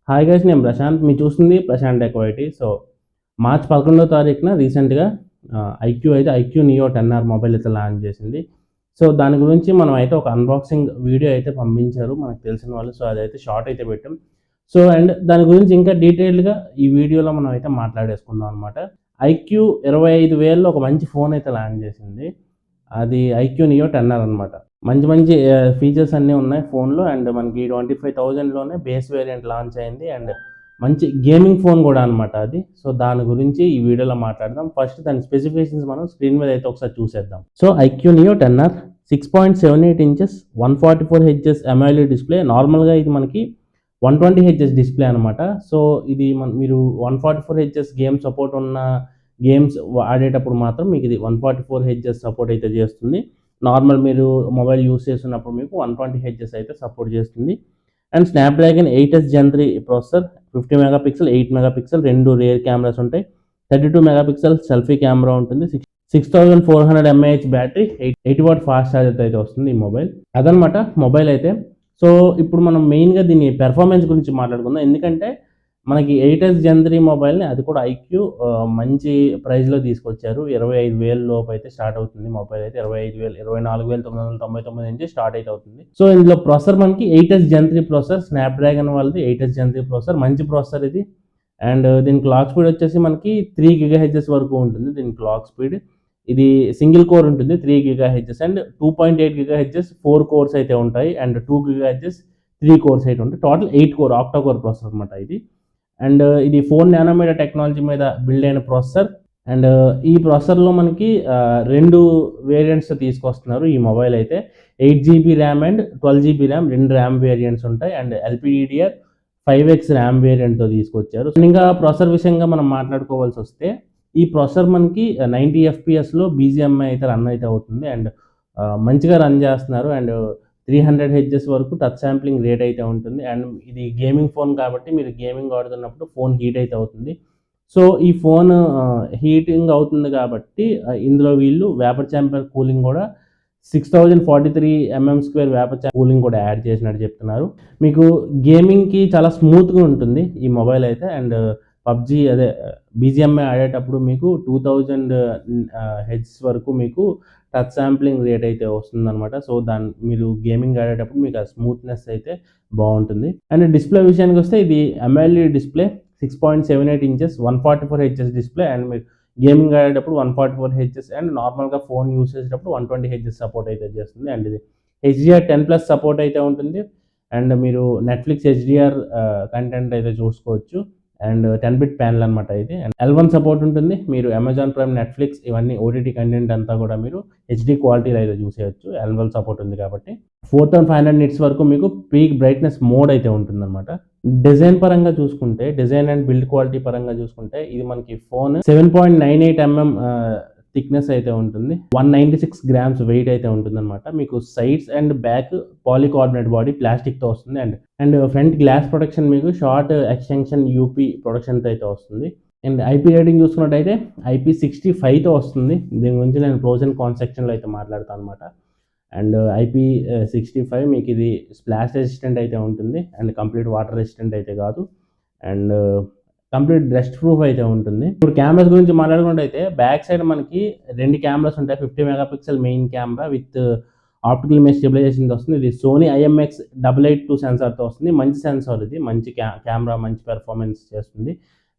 Hi guys, నేను ప్రశాంత్. మీరు చూస్తుంది ప్రశాంత్ ఎక్వైటీ. సో మార్చ్ 11వ తారీఖున రీసెంట్గా ఐక్యూ నియో 10R మొబైల్ అయితే లాంచ్ చేసింది. సో దాని గురించి మనం అయితే ఒక అన్బాక్సింగ్ వీడియో అయితే పంపించారు మనకు తెలిసిన వాళ్ళు. సో అదైతే షార్ట్ అయితే పెట్టాం. సో అండ్ దాని గురించి ఇంకా డీటెయిల్డ్గా ఈ వీడియోలో మనం అయితే మాట్లాడేసుకుందాం అనమాట. ఐక్యూ 25,000లో ఒక మంచి ఫోన్ అయితే లాంచ్ చేసింది. అది ఐక్యూ నియో 10R అనమాట. మంచి మంచి ఫీచర్స్ అన్నీ ఉన్నాయి ఫోన్లో. అండ్ మనకి 25,000లోనే బేస్ వేరియంట్ లాంచ్ అయింది. అండ్ మంచి గేమింగ్ ఫోన్ కూడా అనమాట అది. సో దాని గురించి ఈ వీడియోలో మాట్లాడదాం. ఫస్ట్ దాని స్పెసిఫికేషన్స్ మనం స్క్రీన్ మీద అయితే ఒకసారి చూసేద్దాం. So iQOO Neo 10R 6.78 inches 144 Hz AMOLED display. నార్మల్గా ఇది మనకి 120 హెచ్ఎస్ డిస్ప్లే అనమాట. సో ఇది మీరు 144 హెచ్ఎస్ గేమ్ సపోర్ట్ ఉన్న గేమ్స్ ఆడేటప్పుడు మాత్రం మీకు ఇది 144 హెచ్ఎస్ సపోర్ట్ అయితే చేస్తుంది. నార్మల్ మీరు మొబైల్ యూస్ చేస్తున్నప్పుడు మీకు 120 హెచ్ఎస్ అయితే సపోర్ట్ చేస్తుంది. And Snapdragon 8S Gen 3 processor, 50 megapixel 8 megapixel రెండు రియర్ కెమెరాస్ ఉంటాయి. 32 మెగాపిక్సెల్ సెల్ఫీ కెమెరా ఉంటుంది. 6400 mAh battery, 80 watt fast charger అయితే వస్తుంది ఈ మొబైల్. అదనమాట మొబైల్ అయితే. సో ఇప్పుడు మనం మెయిన్గా దీని పెర్ఫార్మెన్స్ గురించి మాట్లాడుకుందాం. ఎందుకంటే మనకి 8S Gen 3 మొబైల్ని, అది కూడా ఐక్యూ మంచి ప్రైస్లో తీసుకొచ్చారు. 25,000 లోపు అయితే స్టార్ట్ అవుతుంది మొబైల్ అయితే. 25,000 24,999 నుంచి స్టార్ట్ అయితే అవుతుంది. సో ఇందులో ప్రాసెసర్ మనకి 8S Gen 3 ప్రాసెసర్, స్నాప్డ్రాగన్ వాళ్ళది 8S Gen 3 ప్రాసెసర్. మంచి ప్రాసెసర్ ఇది. అండ్ దీని క్లాక్ స్పీడ్ వచ్చేసి మనకి 3 GHz వరకు ఉంటుంది దీని క్లాక్ స్పీడ్. ఇది సింగిల్ కోర్ ఉంటుంది 3 GHz. అండ్ 2.8 GHz 4 కోర్స్ అయితే ఉంటాయి. అండ్ 2 GHz 3 కోర్స్ అయితే ఉంటాయి. Total 8 core octa core processor అనమాట ఇది. అండ్ ఇది 4 నానోమీటర్ టెక్నాలజీ మీద బిల్డ్ అయిన ప్రాసెసర్. అండ్ ఈ ప్రాసెసర్లో మనకి 2 వేరియంట్స్ తీసుకొస్తున్నారు ఈ మొబైల్ అయితే. 8GB RAM and 12GB RAM, 2 RAM variants ఉంటాయి. అండ్ LPDDR 5X ర్యామ్ వేరియంట్తో తీసుకొచ్చారు. ఇంకా ప్రాసెసర్ విషయంగా మనం మాట్లాడుకోవాల్సి వస్తే, ఈ ప్రాసెసర్ మనకి 90 FPSలో BGMI అయితే రన్ అయితే అవుతుంది. అండ్ మంచిగా రన్ చేస్తున్నారు. అండ్ 300 Hz వరకు టచ్ శాంప్లింగ్ రేట్ అయితే ఉంటుంది. అండ్ ఇది గేమింగ్ ఫోన్ కాబట్టి మీరు గేమింగ్ ఆడుతున్నప్పుడు ఫోన్ హీట్ అయితే అవుతుంది. సో ఈ ఫోన్ హీటింగ్ అవుతుంది కాబట్టి ఇందులో వీళ్ళు వేపర్ ఛాంబర్ కూలింగ్ కూడా 6043 mm² వేపర్ కూలింగ్ కూడా యాడ్ చేసినట్టు చెప్తున్నారు. మీకు గేమింగ్కి చాలా స్మూత్గా ఉంటుంది ఈ మొబైల్ అయితే. అండ్ పబ్జీ అదే BGMI ఆడేటప్పుడు మీకు 2000 Hz వరకు మీకు టచ్ శాంప్లింగ్ రేట్ అయితే వస్తుందన్నమాట. సో మీరు గేమింగ్ ఆడేటప్పుడు మీకు ఆ స్మూత్నెస్ అయితే బాగుంటుంది. అండ్ డిస్ప్లే విషయానికి వస్తే ఇది AMOLED display, 6.78 inches 144 Hz display. And మీరు గేమింగ్ ఆడేటప్పుడు 144 హెచ్ఎస్, అండ్ నార్మల్గా ఫోన్ యూస్ చేసేటప్పుడు 120 హెచ్ఎస్ సపోర్ట్ అయితే చేస్తుంది. అండ్ ఇది HDR10+ సపోర్ట్ అయితే ఉంటుంది. అండ్ మీరు నెట్ఫ్లిక్స్ HDR కంటెంట్ అయితే చూసుకోవచ్చు. అండ్ 10-bit ప్యానల్ అనమాట ఇది. అండ్ L1 సపోర్ట్ ఉంటుంది. మీరు అమెజాన్ ప్రైమ్, నెట్ఫ్లిక్స్ ఇవన్నీ OTT కంటెంట్ అంతా కూడా మీరు HD క్వాలిటీలో అయితే చూసేయచ్చు. L1 సపోర్ట్ ఉంది కాబట్టి. 4500 nits వరకు మీకు పీక్ బ్రైట్నెస్ మోడ్ అయితే ఉంటుందన్నమాట. డిజైన్ పరంగా చూసుకుంటే, డిజైన్ అండ్ బిల్డ్ క్వాలిటీ పరంగా చూసుకుంటే, ఇది మనకి ఫోన్ 7.98 mm థిక్నెస్ అయితే ఉంటుంది. 196 grams వెయిట్ అయితే ఉంటుందన్నమాట. మీకు sides and back polycarbonate body ప్లాస్టిక్తో వస్తుంది. అండ్ ఫ్రంట్ గ్లాస్ ప్రొటెక్షన్ మీకు షార్ట్ ఎక్స్టెన్షన్ UP ప్రొటెక్షన్తో అయితే వస్తుంది. అండ్ IP రేటింగ్ చూసుకున్నట్టయితే IP65తో వస్తుంది. దీని గురించి నేను ప్రోస్ అండ్ కాన్స్ సెక్షన్లో అయితే మాట్లాడతాను అనమాట. అండ్ IP65 మీకు ఇది స్ప్లాష్ రెసిస్టెంట్ అయితే ఉంటుంది. అండ్ కంప్లీట్ వాటర్ రెసిస్టెంట్ అయితే కాదు. అండ్ కంప్లీట్ డస్ట్ ప్రూఫ్ అయితే ఉంటుంది. ఇప్పుడు కెమెరాస్ గురించి మాట్లాడుకుంటే అయితే, బ్యాక్ సైడ్ మనకి 2 కెమెరాస్ ఉంటాయి. 50 megapixel main camera with optical image స్టెబిలైజేషన్తో వస్తుంది. ఇది సోనీ IMX882 సెన్సార్తో వస్తుంది. మంచి సెన్సార్ ఇది, మంచి కెమెరా, మంచి పెర్ఫార్మెన్స్ చేస్తుంది.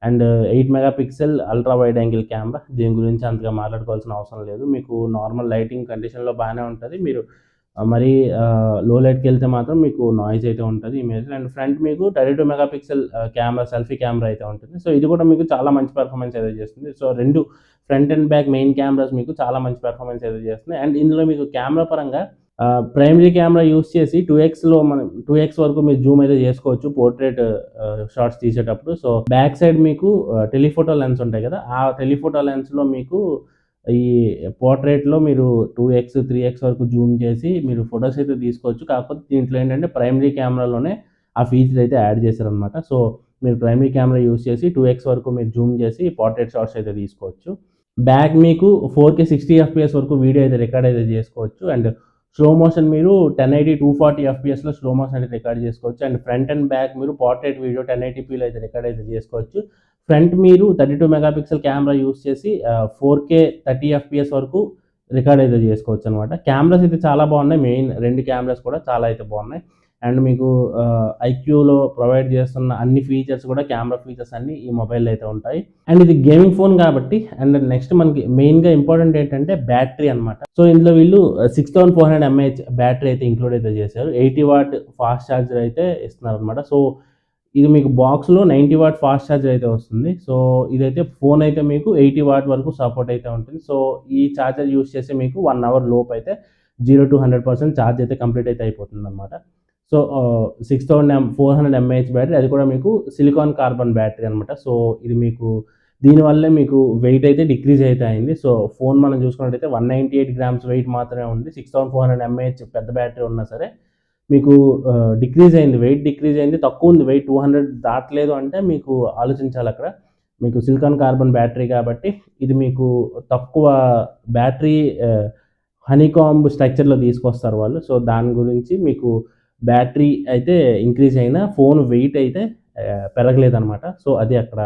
And 8 megapixel ultra wide angle camera. దీని గురించి అంతగా మాట్లాడుకోవాల్సిన అవసరం లేదు. మీకు నార్మల్ లైటింగ్ కండిషన్లో బాగానే ఉంటుంది. మీరు మరీ లో లైట్కి వెళ్తే మాత్రం మీకు నాయిస్ అయితే ఉంటుంది ఇమేజ్. అండ్ ఫ్రంట్ మీకు 32 మెగాపిక్సెల్ కెమెరా, సెల్ఫీ కెమెరా అయితే ఉంటుంది. సో ఇది కూడా మీకు చాలా మంచి పెర్ఫార్మెన్స్ అయితే చేస్తుంది. So 2 front and back main cameras మీకు చాలా మంచి పెర్ఫార్మెన్స్ అయితే చేస్తుంది. అండ్ ఇందులో మీకు కెమెరా పరంగా ప్రైమరీ కెమెరా యూస్ చేసి 2x వరకు మీరు జూమ్ అయితే చేసుకోవచ్చు పోర్ట్రేట్ షాట్స్ తీసేటప్పుడు. సో బ్యాక్ సైడ్ మీకు టెలిఫోటో లెన్స్ ఉంటాయి కదా, ఆ టెలిఫోటో లెన్స్లో మీకు ఈ పోర్ట్రేట్లో మీరు 2x 3x వరకు జూమ్ చేసి మీరు ఫొటోస్ అయితే తీసుకోవచ్చు. కాకపోతే దీంట్లో ఏంటంటే ప్రైమరీ కెమెరాలోనే ఆ ఫీచర్ అయితే యాడ్ చేశారనమాట. సో మీరు ప్రైమరీ కెమెరా యూస్ చేసి 2x వరకు మీరు జూమ్ చేసి పోర్ట్రేట్ షాట్స్ అయితే తీసుకోవచ్చు. బ్యాక్ మీకు 4K 60 FPS వరకు వీడియో అయితే రికార్డ్ అయితే చేసుకోవచ్చు. అండ్ స్లో మోషన్ మీరు 1080 240 ఎఫ్పిఎస్లో స్లో మోషన్ అయితే రికార్డ్ చేసుకోవచ్చు. అండ్ ఫ్రంట్ అండ్ బ్యాక్ మీరు పోర్ట్రేట్ వీడియో 1080pలో అయితే రికార్డ్ అయితే చేసుకోవచ్చు. ఫ్రంట్ మీరు 32 మెగాపిక్సెల్ కెమెరా యూస్ చేసి 4K 30 ఎఫ్పిఎస్ వరకు రికార్డ్ అయితే చేసుకోవచ్చు అనమాట. కెమెరాస్ అయితే చాలా బాగున్నాయి. మెయిన్ 2 కెమెరాస్ కూడా చాలా అయితే బాగున్నాయి. అండ్ మీకు ఐక్యూలో ప్రొవైడ్ చేస్తున్న అన్ని ఫీచర్స్ కూడా కెమెరా ఫీచర్స్ అన్ని ఈ మొబైల్లో అయితే ఉంటాయి. అండ్ ఇది గేమింగ్ ఫోన్ కాబట్టి అండ్ నెక్స్ట్ మనకి మెయిన్గా ఇంపార్టెంట్ ఏంటంటే బ్యాటరీ అనమాట. సో ఇందులో వీళ్ళు 6400 mAh బ్యాటరీ అయితే ఇంక్లూడ్ అయితే చేశారు. 80 వాట్ ఫాస్ట్ ఛార్జర్ అయితే ఇస్తున్నారు అనమాట. సో ఇది మీకు బాక్స్లో 90 వాట్ ఫాస్ట్ ఛార్జర్ అయితే వస్తుంది. సో ఇదైతే ఫోన్ అయితే మీకు 80 వాట్ వరకు సపోర్ట్ అయితే ఉంటుంది. సో ఈ ఛార్జర్ యూస్ చేస్తే మీకు 1 అవర్ లోపు అయితే 0 to 100% ఛార్జ్ అయితే కంప్లీట్ అయితే అయిపోతుంది అనమాట. సో 6400 mAh బ్యాటరీ, అది కూడా మీకు సిలికాన్ కార్బన్ బ్యాటరీ అనమాట. సో ఇది మీకు దీనివల్లే మీకు వెయిట్ అయితే డిక్రీజ్ అయితే అయింది. సో ఫోన్ మనం చూసుకున్నట్టయితే 198 గ్రామ్స్ వెయిట్ మాత్రమే ఉంది. 6400 mAh పెద్ద బ్యాటరీ ఉన్నా సరే మీకు డిక్రీజ్ అయింది, వెయిట్ డిక్రీజ్ అయింది, తక్కువ ఉంది వెయిట్ 200 దాటలేదు అంటే మీకు ఆలోచించాలి అక్కడ. మీకు సిలికాన్ కార్బన్ బ్యాటరీ కాబట్టి ఇది మీకు తక్కువ బ్యాటరీ హనీకాంబ్ స్ట్రక్చర్లో తీసుకొస్తారు వాళ్ళు. సో దాని గురించి మీకు బ్యాటరీ అయితే ఇంక్రీజ్ అయినా ఫోన్ వెయిట్ అయితే పెరగలేదనమాట. సో అది అక్కడ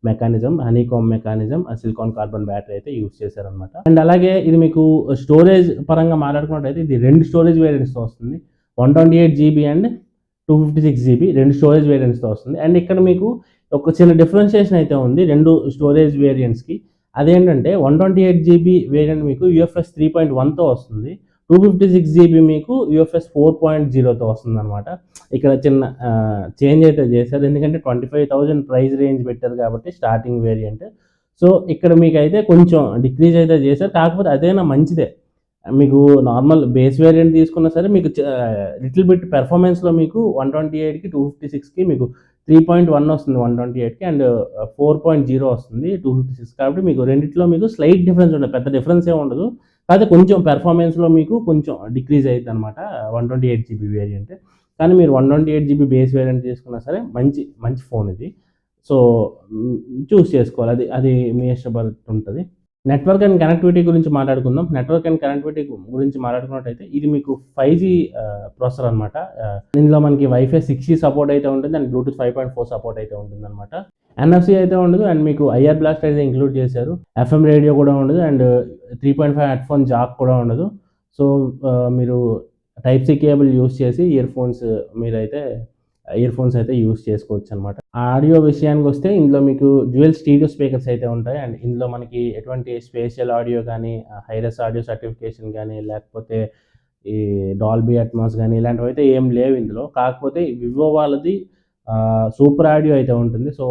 mechanism, honeycomb mechanism, silicon carbon battery అయితే యూజ్ చేశారనమాట. అండ్ అలాగే ఇది మీకు స్టోరేజ్ పరంగా మాట్లాడుకున్నట్టయితే ఇది 2 స్టోరేజ్ వేరియంట్స్తో వస్తుంది. 128GB అండ్ 256GB 2 స్టోరేజ్ వేరియంట్స్తో వస్తుంది. అండ్ ఇక్కడ మీకు ఒక చిన్న డిఫరెన్షియేషన్ అయితే ఉంది 2 స్టోరేజ్ వేరియంట్స్కి. అదేంటంటే 128GB వేరియంట్ మీకు UFS 3.1తో వస్తుంది. 256GB మీకు UFS 4.0తో వస్తుంది అనమాట. ఇక్కడ చిన్న చేంజ్ అయితే చేశారు, ఎందుకంటే 25,000 ప్రైస్ రేంజ్ పెట్టారు కాబట్టి స్టార్టింగ్ వేరియంట్. సో ఇక్కడ మీకు అయితే కొంచెం డిక్రీజ్ అయితే చేశారు. కాకపోతే అదేనా మంచిదే. మీకు నార్మల్ బేస్ వేరియంట్ తీసుకున్నా సరే మీకు లిటిల్ బిట్ పెర్ఫార్మెన్స్లో మీకు 128కి 256కి మీకు 3.1 వస్తుంది 128కి అండ్ 4.0 వస్తుంది 256. కాబట్టి మీకు రెండిట్లో మీకు స్లైట్ డిఫరెన్స్ ఉండదు, పెద్ద డిఫరెన్స్ ఏమి ఉండదు. కాకపోతే కొంచెం పెర్ఫార్మెన్స్లో మీకు కొంచెం డిక్రీజ్ అవుతుంది అనమాట 128GB వేరియంట్. కానీ మీరు 128GB బేస్ వేరియంట్ తీసుకున్నా సరే మంచి ఫోన్ ఇది. సో చూస్ చేసుకోవాలి, అది మీ ఇష్టపడి ఉంటుంది. నెట్వర్క్ అండ్ కనెక్టివిటీ గురించి మాట్లాడుకుందాం. నెట్వర్క్ అండ్ కనెక్టివిటీ గురించి మాట్లాడుకున్నట్టయితే ఇది మీకు 5G ప్రాసెసర్ అనమాట. ఇందులో మనకి వైఫై 6E సపోర్ట్ అయితే ఉంటుంది అండ్ బ్లూటూత్ 5.4 సపోర్ట్ అయితే ఉంటుంది అనమాట. NFC అయితే ఉండదు అండ్ మీకు IR బ్లాస్ట్ అయితే ఇంక్లూడ్ చేశారు. FM రేడియో కూడా ఉండదు అండ్ 3.5 హెడ్ఫోన్ జాక్ కూడా ఉండదు. సో మీరు Type-C కేబుల్ యూస్ చేసి ఇయర్ ఫోన్స్ అయితే యూస్ చేసుకోవచ్చు అనమాట. ఆడియో విషయానికి వస్తే ఇందులో మీకు డ్యూయల్ స్టీరియో స్పీకర్స్ అయితే ఉంటాయి అండ్ ఇందులో మనకి ఎటువంటి స్పేషియల్ ఆడియో కానీ, హైరెస్ ఆడియో సర్టిఫికేషన్ కానీ, లేకపోతే ఈ డాల్బీ అట్మాస్ కానీ ఇలాంటివి అయితే ఏం లేవు ఇందులో. కాకపోతే వివో వాళ్ళది సూపర్ ఆడియో అయితే ఉంటుంది. సో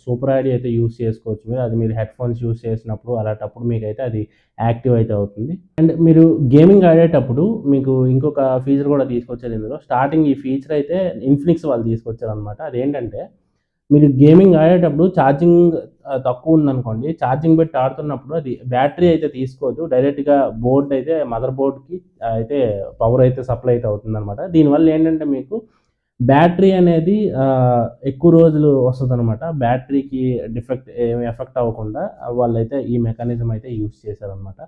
సూపర్ ఆడియో అయితే యూస్ చేసుకోవచ్చు మీరు. అది మీరు హెడ్ ఫోన్స్ యూస్ చేసినప్పుడు అలాంటప్పుడు మీకు అయితే అది యాక్టివ్ అయితే అవుతుంది. అండ్ మీరు గేమింగ్ ఆడేటప్పుడు మీకు ఇంకొక ఫీచర్ కూడా తీసుకొచ్చారు ఇందులో. స్టార్టింగ్ ఈ ఫీచర్ అయితే ఇన్ఫినిక్స్ వాళ్ళు తీసుకొచ్చారు అనమాట. అదేంటంటే మీరు గేమింగ్ ఆడేటప్పుడు ఛార్జింగ్ తక్కువ ఉందనుకోండి, ఛార్జింగ్ పెట్టి ఆడుతున్నప్పుడు అది బ్యాటరీ అయితే తీసుకోవద్దు, డైరెక్ట్గా బోర్డ్ అయితే మదర్ బోర్డ్కి అయితే పవర్ అయితే సప్లై అయితే అవుతుంది అనమాట. దీనివల్ల ఏంటంటే మీకు బ్యాటరీ అనేది ఎక్కువ రోజులు వస్తుంది అనమాట. బ్యాటరీకి ఏమి ఎఫెక్ట్ అవ్వకుండా వాళ్ళైతే ఈ మెకానిజం అయితే యూస్ చేశారనమాట.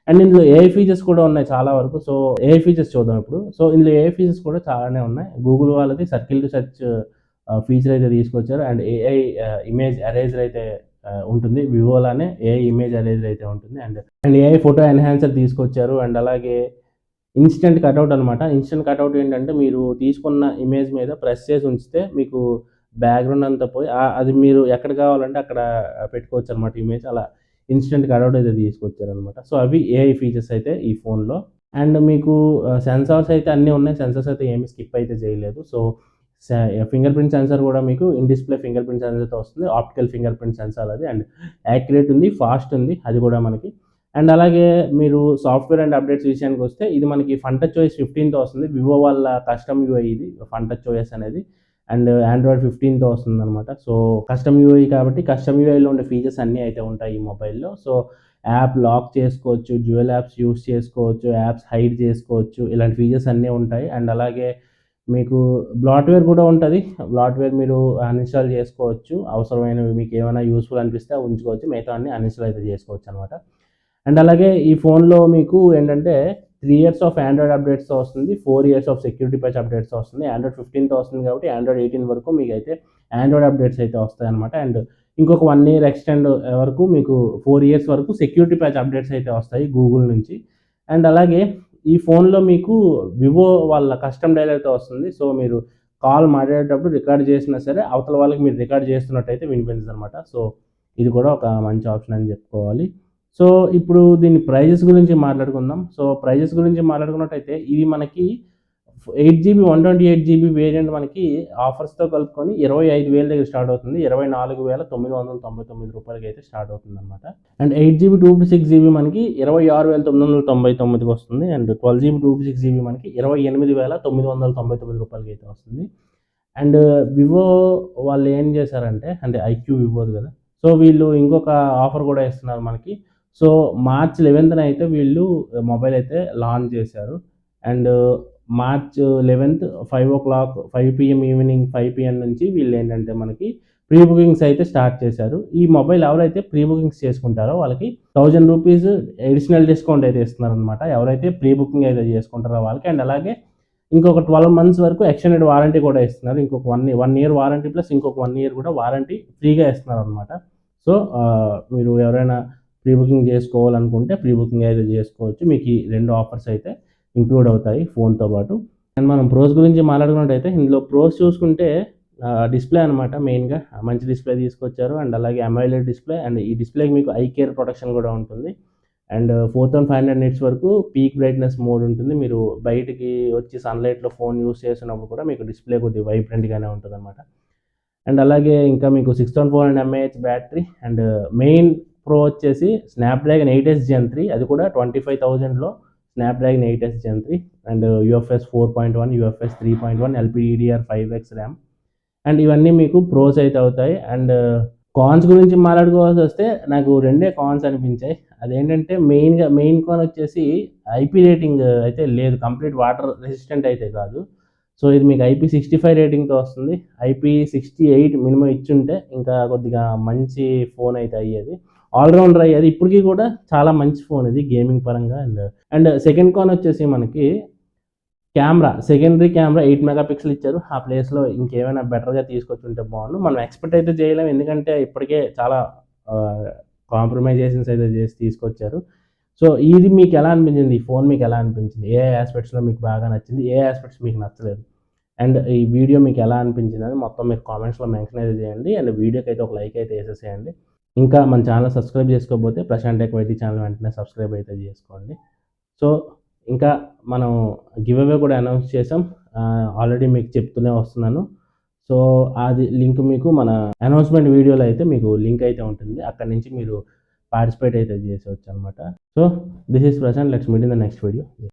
అండ్ ఇందులో AI ఫీచర్స్ కూడా ఉన్నాయి చాలా వరకు. సో AI ఫీచర్స్ చూద్దాం ఇప్పుడు. సో ఇందులో AI ఫీచర్స్ కూడా చాలానే ఉన్నాయి. గూగుల్ వాళ్ళది సర్కిల్ టు సెర్చ్ ఫీచర్ అయితే తీసుకొచ్చారు అండ్ AI ఇమేజ్ ఎరేజర్ అయితే ఉంటుంది. వివోలానే AI ఇమేజ్ ఎరేజర్ అయితే ఉంటుంది అండ్ AI ఫోటో ఎన్హాన్సర్ తీసుకొచ్చారు. అండ్ అలాగే ఇన్స్టెంట్ కట్అవుట్ అనమాట. ఇన్స్టెంట్ కట్అవుట్ ఏంటంటే మీరు తీసుకున్న ఇమేజ్ మీద ప్రెస్ చేసి ఉంచితే మీకు బ్యాక్గ్రౌండ్ అంతా పోయి అది మీరు ఎక్కడ కావాలంటే అక్కడ పెట్టుకోవచ్చు అనమాట ఇమేజ్. అలా ఇన్స్టెంట్ కట్అవుట్ అయితే తీసుకొచ్చారనమాట. సో అవి AI ఫీచర్స్ అయితే ఈ ఫోన్లో. అండ్ మీకు సెన్సార్స్ అయితే అన్నీ ఉన్నాయి. సెన్సార్స్ అయితే ఏమి స్కిప్ అయితే చేయలేదు. సో ఫింగర్ ప్రింట్ సెన్సార్ కూడా మీకు in display finger print censor అయితే వస్తుంది. ఆప్టికల్ ఫింగర్ ప్రింట్ సెన్సార్ అది అండ్ యాక్యురేట్ ఉంది, ఫాస్ట్ ఉంది అది కూడా మనకి. అండ్ అలాగే మీరు సాఫ్ట్వేర్ అండ్ అప్డేట్స్ విషయానికి వస్తే ఇది మనకి ఫన్టచ్ OS 15తో వస్తుంది. వివో వాళ్ళ కస్టమ్ UI ఇది ఫన్టచ్ OS అనేది అండ్ Android 15తో వస్తుంది అనమాట. సో కస్టమ్ UI కాబట్టి కస్టమ్ UIలో ఉండే ఫీచర్స్ అన్నీ అయితే ఉంటాయి ఈ మొబైల్లో. సో యాప్ లాక్ చేసుకోవచ్చు, డ్యూయల్ యాప్స్ యూస్ చేసుకోవచ్చు, యాప్స్ హైడ్ చేసుకోవచ్చు, ఇలాంటి ఫీచర్స్ అన్నీ ఉంటాయి. అండ్ అలాగే మీకు బ్లాట్వేర్ కూడా ఉంటుంది. బ్లాట్వేర్ మీరు అన్ఇన్స్టాల్ చేసుకోవచ్చు. అవసరమైనవి మీకు ఏమైనా యూస్ఫుల్ అనిపిస్తే ఉంచుకోవచ్చు, మిగతా అన్ని అన్ఇన్స్టాల్ అయితే చేసుకోవచ్చు అనమాట. అండ్ అలాగే ఈ ఫోన్లో మీకు ఏంటంటే 3 ఇయర్స్ ఆఫ్ ఆండ్రాయిడ్ అప్డేట్స్తో వస్తుంది, 4 ఇయర్స్ ఆఫ్ సెక్యూరిటీ ప్యాచ్ అప్డేట్స్తో వస్తుంది. ఆండ్రాయిడ్ 15తో వస్తుంది కాబట్టి ఆండ్రాయిడ్ 18 వరకు మీకు అయితే ఆండ్రాయిడ్ అప్డేట్స్ అయితే వస్తాయన్నమాట. అండ్ ఇంకొక 1 ఇయర్ ఎక్స్టెండ్ వరకు మీకు 4 ఇయర్స్ వరకు సెక్యూరిటీ ప్యాచ్ అప్డేట్స్ అయితే వస్తాయి గూగుల్ నుంచి. అండ్ అలాగే ఈ ఫోన్లో మీకు వివో వాళ్ళ కస్టమ్ డైలర్తో వస్తుంది. సో మీరు కాల్ మాట్లాడేటప్పుడు రికార్డ్ చేసినా సరే అవతల వాళ్ళకి మీరు రికార్డ్ చేస్తున్నట్టయితే వినిపించదు అనమాట. సో ఇది కూడా ఒక మంచి ఆప్షన్ అని చెప్పుకోవాలి. సో ఇప్పుడు దీని ప్రైజెస్ గురించి మాట్లాడుకుందాం. సో ప్రైజెస్ గురించి మాట్లాడుకున్నట్టయితే ఇది మనకి 8GB 128GB వేరియంట్ మనకి ఆఫర్స్తో కలుపుకొని 25,000 దగ్గర స్టార్ట్ అవుతుంది. 24,999 రూపాయలకి అయితే స్టార్ట్ అవుతుంది అనమాట. అండ్ 8GB 256GB మనకి 26,999కి వస్తుంది. అండ్ 12GB 256GB మనకి 28,999 రూపాయలకి అయితే వస్తుంది. అండ్ వివో వాళ్ళు ఏం చేశారంటే, అంటే ఐక్యూ వివోది కదా, సో వీళ్ళు ఇంకొక ఆఫర్ కూడా ఇస్తున్నారు మనకి. సో మార్చ్ 11th అయితే వీళ్ళు మొబైల్ అయితే లాంచ్ చేశారు. And March 11th 5 PM evening 5 PM నుంచి వీళ్ళు ఏంటంటే మనకి ప్రీ బుకింగ్స్ అయితే స్టార్ట్ చేశారు. ఈ మొబైల్ ఎవరైతే ప్రీ బుకింగ్స్ చేసుకుంటారో వాళ్ళకి 1000 రూపీస్ అడిషనల్ డిస్కౌంట్ అయితే ఇస్తున్నారు అనమాట, ఎవరైతే ప్రీ బుకింగ్ అయితే చేసుకుంటారో వాళ్ళకి. అండ్ అలాగే ఇంకొక 12 months వరకు ఎక్స్టెండెడ్ వారంటీ కూడా ఇస్తున్నారు. ఇంకొక 1 year వారంటీ ప్లస్ ఇంకొక 1 year కూడా వారంటీ ఫ్రీగా ఇస్తున్నారు అనమాట. సో మీరు ఎవరైనా ప్రీ బుకింగ్ చేసుకోవాలనుకుంటే ప్రీ బుకింగ్ అయితే చేసుకోవచ్చు. మీకు ఈ 2 ఆఫర్స్ అయితే ఇంక్లూడ్ అవుతాయి ఫోన్తో పాటు. అండ్ మనం ప్రోస్ గురించి మాట్లాడుకున్నట్టయితే ఇందులో ప్రోస్ చూసుకుంటే డిస్ప్లే అనమాట, మెయిన్గా మంచి డిస్ప్లే తీసుకొచ్చారు. అండ్ అలాగే అమోలెడ్ డిస్ప్లే, అండ్ ఈ డిస్ప్లేకి మీకు ఐ కేర్ ప్రొటెక్షన్ కూడా ఉంటుంది. అండ్ 4500 nits వరకు పీక్ బ్రైట్నెస్ మోడ్ ఉంటుంది. మీరు బయటికి వచ్చి సన్లైట్లో ఫోన్ యూస్ చేసినప్పుడు కూడా మీకు డిస్ప్లే కొద్దిగా వైబ్రెంట్గానే ఉంటుంది అనమాట. అండ్ అలాగే ఇంకా మీకు 6400 mAh battery. And main pro వచ్చేసి స్నాప్డ్రాగన్ 8s Gen 3, అది కూడా 25,000లో Snapdragon 8s Gen 3. And UFS 4.1, UFS 3.1, LPDDR5X RAM. And ఇవన్నీ మీకు ప్రోస్ అయితే అవుతాయి. అండ్ కాన్స్ గురించి మాట్లాడుకోవాల్సి వస్తే నాకు 2 కాన్స్ అనిపించాయి. అదేంటంటే మెయిన్ కాన్ వచ్చేసి IP రేటింగ్ అయితే లేదు, కంప్లీట్ వాటర్ రెసిస్టెంట్ అయితే కాదు. సో ఇది మీకు IP65 రేటింగ్తో వస్తుంది. IP68 మినిమం ఇచ్చుంటే ఇంకా కొద్దిగా మంచి ఫోన్ అయితే అయ్యేది, ఆల్రౌండర్ అయ్యేది. ఇప్పటికీ కూడా చాలా మంచి ఫోన్ ఇది గేమింగ్ పరంగా. అండ్ సెకండ్ కాన్ వచ్చేసి మనకి కెమెరా, సెకండరీ కెమెరా 8 MP ఇచ్చారు. ఆ ప్లేస్లో ఇంకేమైనా బెటర్గా తీసుకొచ్చి ఉంటే బాగుండు. మనం ఎక్స్పెక్ట్ అయితే చేయలేము, ఎందుకంటే ఇప్పటికే చాలా కాంప్రమైజేషన్స్ అయితే చేసి తీసుకొచ్చారు. సో ఇది మీకు ఎలా అనిపించింది, ఈ ఫోన్ మీకు ఎలా అనిపించింది, ఏ ఆస్పెక్ట్స్లో మీకు బాగా నచ్చింది, ఏ ఆస్పెక్ట్స్ మీకు నచ్చలేదు, అండ్ ఈ వీడియో మీకు ఎలా అనిపించింది అని మొత్తం మీరు కామెంట్స్లో మెన్షన్ అయితే చేయండి. అండ్ వీడియోకి అయితే ఒక లైక్ అయితే వేసేసేయండి. ఇంకా మన ఛానల్ సబ్స్క్రైబ్ చేసుకోకపోతే ప్రశాంత్ టెక్ వైటీ ఛానల్ వెంటనే సబ్స్క్రైబ్ అయితే చేసుకోండి. సో ఇంకా మనం గివ్ అవే కూడా అనౌన్స్ చేసాం, ఆల్రెడీ మీకు చెప్తూనే వస్తున్నాను. సో అది లింక్ మీకు మన అనౌన్స్మెంట్ వీడియోలో అయితే మీకు లింక్ అయితే ఉంటుంది, అక్కడి నుంచి మీరు పార్టిసిపేట్ అయితే చేసేవచ్చు అనమాట. So this is Prashanth, let's meet in the next video.